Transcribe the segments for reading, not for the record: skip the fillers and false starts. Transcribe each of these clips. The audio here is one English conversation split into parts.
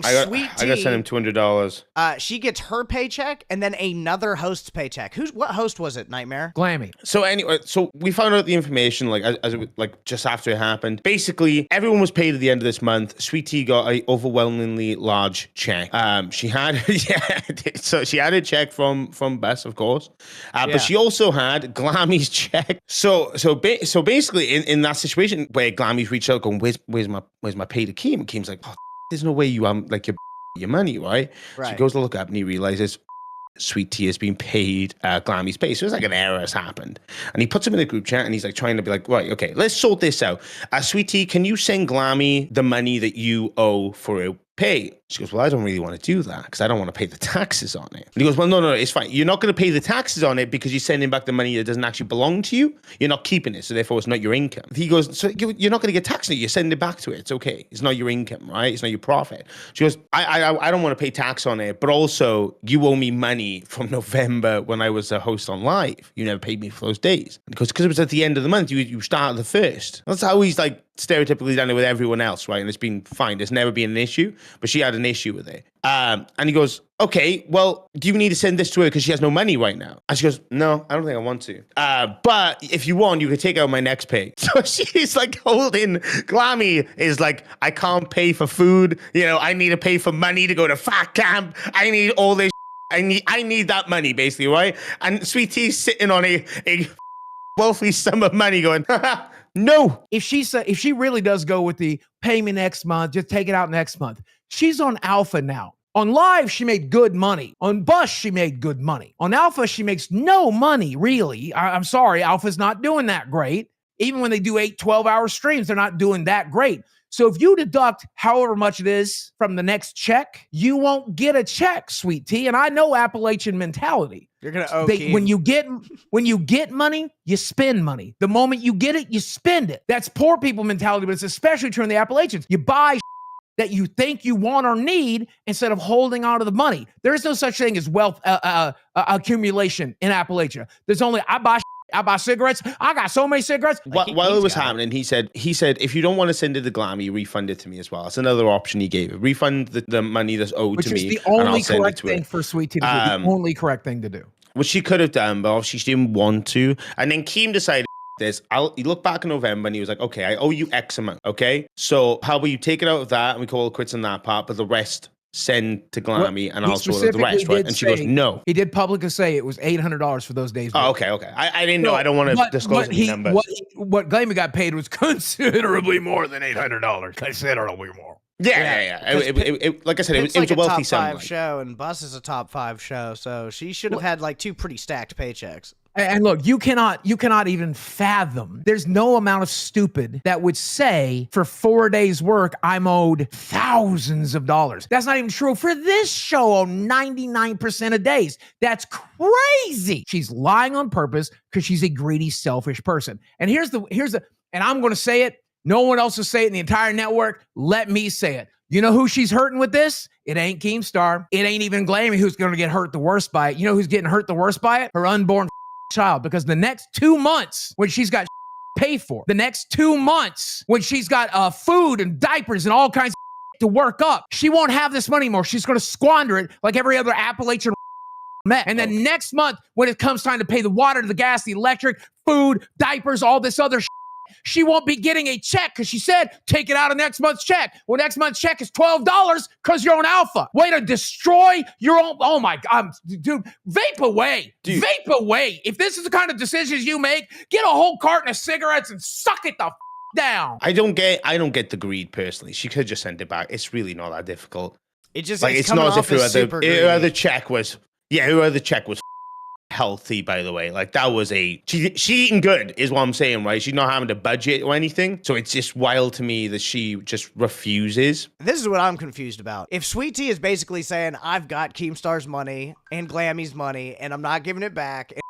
I Sweet got to send him $200. She gets her paycheck and then another host's paycheck. What host was it, Nightmare? Glammy. So anyway, so we found out the information like as it, like just after it happened. Basically, everyone was paid at the end of this month. Sweet Tea got a overwhelmingly large check. She had so she had a check from Bess, of course, but she also had Glammy's check. So basically, in that situation where Glammy's reached out, going, "Where's my pay to Keem?" And Keem's like, oh, "There's no way you like your money, right?" She goes to look up and he realizes Sweet Tea has been paid Glammy's pay. So it's like an error has happened. And he puts him in a group chat and he's like trying to be like, right, okay, let's sort this out. Sweet Tea, can you send Glammy the money that you owe for a pay? She goes, well, I don't really want to do that because I don't want to pay the taxes on it. And he goes, well, no, it's fine. You're not going to pay the taxes on it because you're sending back the money that doesn't actually belong to you. You're not keeping it, so therefore it's not your income. He goes, so you're not going to get taxed on it. You're sending it back to it. It's okay. It's not your income, right? It's not your profit. She goes, I don't want to pay tax on it, but also you owe me money from November when I was a host on Live. You never paid me for those days. Because it was at the end of the month. You start the first. That's how he's like stereotypically done it with everyone else, right? And it's been fine. There's never been an issue, but she had an issue with it. And he goes, okay, well, do you need to send this to her because she has no money right now? And she goes, no, I don't think I want to. But if you want, you could take out my next pay. So she's like holding, Glammy is like, I can't pay for food. You know, I need to pay for money to go to fat camp. I need all this. I need that money, basically, right? And Sweet Tea's sitting on a wealthy sum of money going, no. If she really does go with the pay me next month, just take it out next month. She's on Alpha now. On Live, she made good money. On Bus, she made good money. On Alpha, she makes no money, really. I'm sorry, Alpha's not doing that great. Even when they do 8, 12-hour streams, they're not doing that great. So if you deduct however much it is from the next check, you won't get a check, Sweet Tea. And I know Appalachian mentality. You're gonna owe Keem. When you get money, you spend money. The moment you get it, you spend it. That's poor people mentality, but it's especially true in the Appalachians. You buy that you think you want or need instead of holding on to the money. There is no such thing as wealth accumulation in Appalachia. There's only I buy cigarettes. I got so many cigarettes. While it was happening, he said, if you don't want to send it to Glammy, refund it to me as well. That's another option he gave. Refund the money that's owed to me. Which is the only correct thing for Sweet Tea to do. The only correct thing to do. Which she could have done, but obviously she didn't want to. And then Keem decided this. He looked back in November and he was like, okay, I owe you X amount, okay? So how about you take it out of that and we call it quits on that part, but the rest send to Glammy and I'll sort out the rest, right? And she goes, no. He did publicly say it was $800 for those days. Oh, okay. I didn't know. I don't want to disclose any numbers. What Glammy got paid was considerably more than $800. Considerably more. Yeah. Like I said, it was a wealthy sum. Top 5 show, and Bus is a top 5 show, so she should have had like 2 pretty stacked paychecks. And look, you cannot even fathom. There's no amount of stupid that would say for 4 days' work, I'm owed thousands of dollars. That's not even true for this show on 99% of days. That's crazy. She's lying on purpose because she's a greedy, selfish person. And here's the, and I'm going to say it. No one else will say it in the entire network. Let me say it. You know who she's hurting with this? It ain't Keemstar. It ain't even Glammy who's going to get hurt the worst by it. You know who's getting hurt the worst by it? Her unborn child. Because the next 2 months when she's got paid for, the next 2 months when she's got food and diapers and all kinds of to work up, she won't have this money anymore. She's going to squander it like every other Appalachian met. And then next month, when it comes time to pay the water, the gas, the electric, food, diapers, all this other she won't be getting a check because she said, take it out of next month's check. Well, next month's check is $12 because you're on Alpha. Way to destroy your own. Oh my God, dude, vape away. Dude. Vape away. If this is the kind of decisions you make, get a whole carton of cigarettes and suck it the down. I don't get the greed personally. She could just send it back. It's really not that difficult. It just, like, it's not as if her other check was, healthy, by the way. Like, that was she eating good is what I'm saying, right? She's not having to budget or anything. So it's just wild to me that she just refuses. This is what I'm confused about. If Sweet Tea is basically saying, I've got Keemstar's money and Glammy's money and I'm not giving it back, and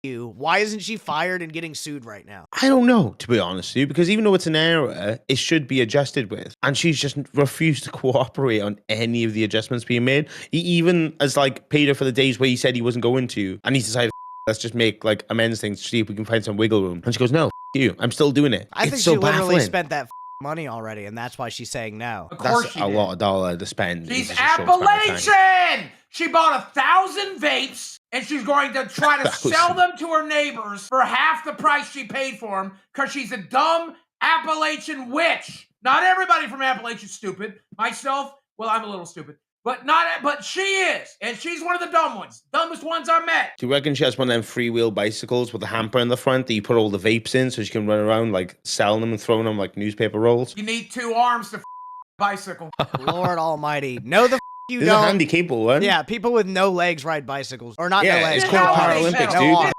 you, why isn't she fired and getting sued right now? I don't know, to be honest with you, because even though it's an error, it should be adjusted with. And she's just refused to cooperate on any of the adjustments being made. He even has like paid her for the days where he said he wasn't going to. And he decided, let's just make like amends things to see if we can find some wiggle room. And she goes, no, you, I'm still doing it. I think she literally spent that money already, and that's why she's saying no. Of course That's she a did. lot of dollar to spend. in She's such a short span of time. Appalachian. She bought 1,000 vapes, and she's going to try to 1,000. sell them to her neighbors for half the price she paid for them because she's a dumb Appalachian witch. Not everybody from Appalachia's stupid. Myself, well, I'm a little stupid. But she is, and she's one of the dumb ones. Dumbest ones I met. Do you reckon she has one of them freewheel bicycles with a hamper in the front that you put all the vapes in so she can run around like selling them and throwing them like newspaper rolls? You need 2 arms to bicycle. Lord almighty. No, the you This is a don't. handy capable one. Yeah, people with no legs ride bicycles. Or not Yeah, no legs. it's Then called how do they Paralympics, pedal? dude. arms.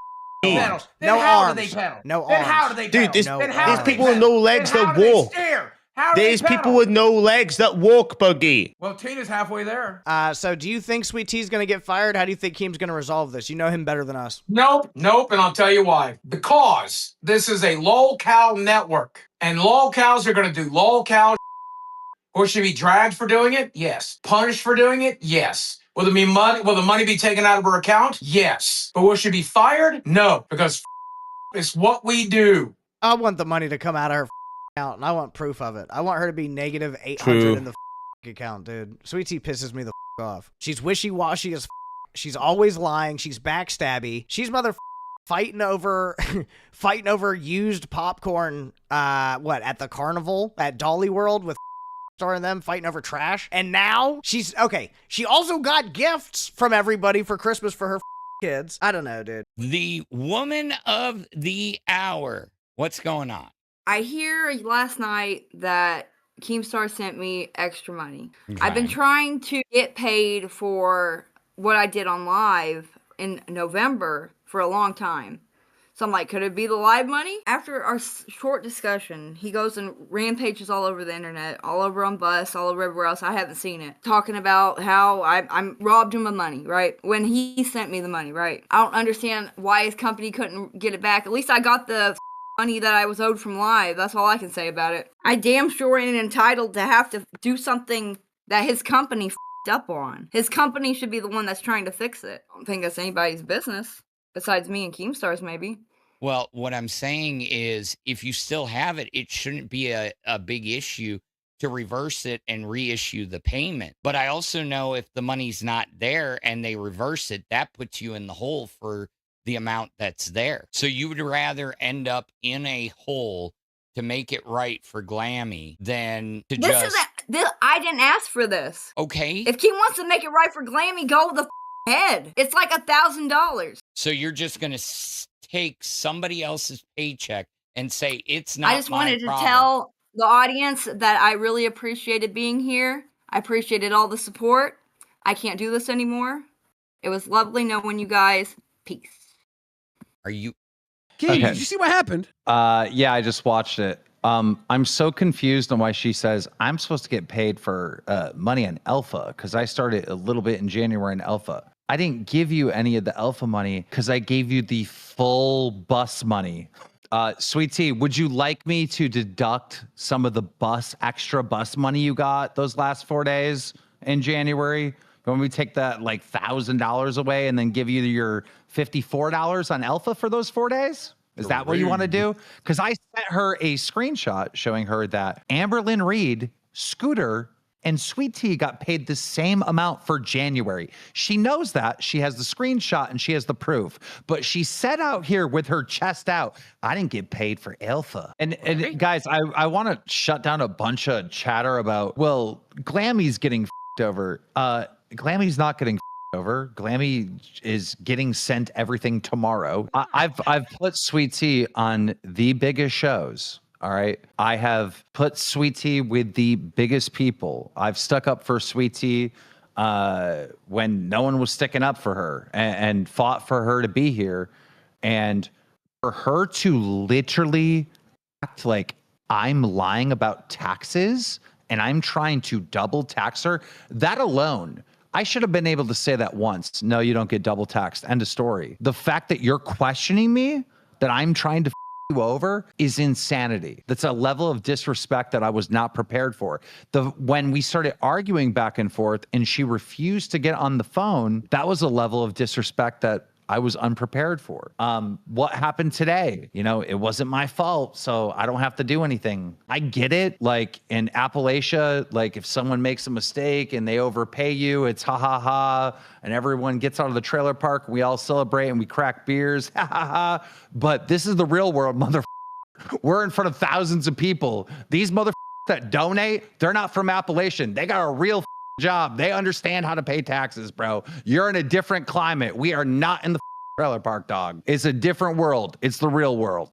Pedal. Then No how arms. do they pedal? No Then arms. how do they Dude, pedal? there's, No Then how there's do they people with pedal? no legs Then how that do they walk. steer? How do they There's people pedal? with no legs that walk, Buggy. Well, Tina's halfway there. So do you think Sweet Tea's going to get fired? How do you think Keem's going to resolve this? You know him better than us. Nope, and I'll tell you why. Because this is a lol-cow network, and lol-cows are going to do lol-cow. Will she be dragged for doing it? Yes. Punished for doing it? Yes. Will there be money? Will the money be taken out of her account? Yes. But will she be fired? No, because it's what we do. I want the money to come out of her account, and I want proof of it. I want her to be negative 800 True. in the account, dude. Sweet Tea pisses me the off. She's wishy-washy as she's always lying. She's backstabby. She's fighting over used popcorn at the carnival at Dolly World with Star and them fighting over trash. And now she also got gifts from everybody for Christmas for her kids. I don't know, dude. The woman of the hour. What's going on? I hear last night that Keemstar sent me extra money. Okay. I've been trying to get paid for what I did on live in November for a long time. So I'm like, could it be the live money? After our short discussion, he goes and rampages all over the internet, all over on Bus, all over everywhere else. I haven't seen it. Talking about how I'm robbed him of money, right? When he sent me the money, right? I don't understand why his company couldn't get it back. At least I got the money that I was owed from live. That's all I can say about it. I damn sure ain't entitled to have to do something that his company f***ed up on. His company should be the one that's trying to fix it. I don't think that's anybody's business. Besides me and Keemstar's, maybe. Well, what I'm saying is if you still have it, it shouldn't be a big issue to reverse it and reissue the payment. But I also know if the money's not there and they reverse it, that puts you in the hole for the amount that's there. So you would rather end up in a hole to make it right for Glammy than to I didn't ask for this. Okay. If Keem wants to make it right for Glammy, go the head. It's like $1,000. So you're just going to take somebody else's paycheck and say it's not I just wanted to problem. tell the audience that I really appreciated being here. I appreciated all the support. I can't do this anymore. It was lovely knowing you guys. Peace. Are you? Did you see what happened? Yeah, I just watched it. I'm so confused on why she says I'm supposed to get paid for money on Alpha because I started a little bit in January in Alpha. I didn't give you any of the Alpha money because I gave you the full bus money. Sweet Tea, would you like me to deduct some of the extra bus money you got those last 4 days in January? When we take that like $1,000 away and then give you your $54 on Alpha for those 4 days? Is that what you want to do? Because I sent her a screenshot showing her that Amberlynn Reed, Scooter, and Sweet Tea got paid the same amount for January. She knows that. She has the screenshot and she has the proof. But she said out here with her chest out, I didn't get paid for Alpha. And guys, I want to shut down a bunch of chatter about, well, Glammy's getting f***ed over. Glammy's not getting f***ed over. Glammy is getting sent everything tomorrow. I've put Sweet Tea on the biggest shows. All right. I have put Sweet Tea with the biggest people. I've stuck up for Sweet Tea when no one was sticking up for her and fought for her to be here. And for her to literally act like I'm lying about taxes and I'm trying to double tax her, that alone, I should have been able to say that once. No, you don't get double taxed. End of story. The fact that you're questioning me, that I'm trying to you over is insanity. That's a level of disrespect that I was not prepared for. When we started arguing back and forth and she refused to get on the phone, that was a level of disrespect that I was unprepared for. What happened today? You know, it wasn't my fault, so I don't have to do anything. I get it. Like in Appalachia, like if someone makes a mistake and they overpay you, it's ha ha ha, and everyone gets out of the trailer park, we all celebrate and we crack beers, ha ha ha. But this is the real world, mother. We're in front of thousands of people. These mother that donate, they're not from Appalachian. They got a real job. They understand how to pay taxes, bro. You're in a different climate. We are not in the trailer park, dog. It's a different world. It's the real world.